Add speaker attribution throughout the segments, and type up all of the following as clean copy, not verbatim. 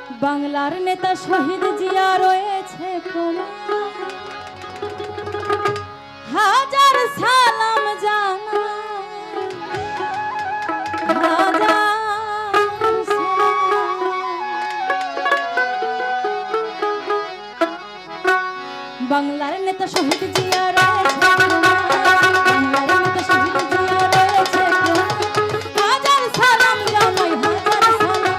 Speaker 1: বাংলার নেতা শহীদ জিয়া রয়েছে প্রমাণ, হাজার সালাম জানা, হাজার সালাম। বাংলার নেতা শহীদ জিয়া রয়েছে প্রমাণ, বাংলার নেতা শহীদ জিয়া রয়েছে প্রমাণ, হাজার সালাম জানাই, হাজার সালাম,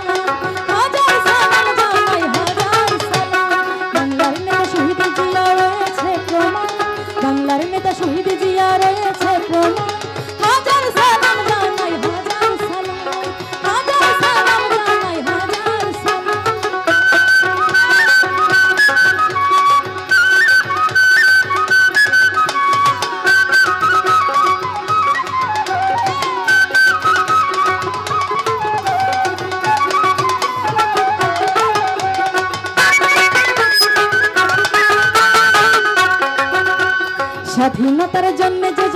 Speaker 1: হাজার সালাম জানাই, হাজার সালাম। বাংলার নেতা শহীদ জিয়া রয়েছে প্রমাণ, বাংলার নেতা শহীদ জিয়া রয়েছে প্রমাণ, হাজার সালাম জানাই, হাজার সালাম, হাজার সালাম জানাই, হাজার সালাম। স্বাধীনতার জন্য যে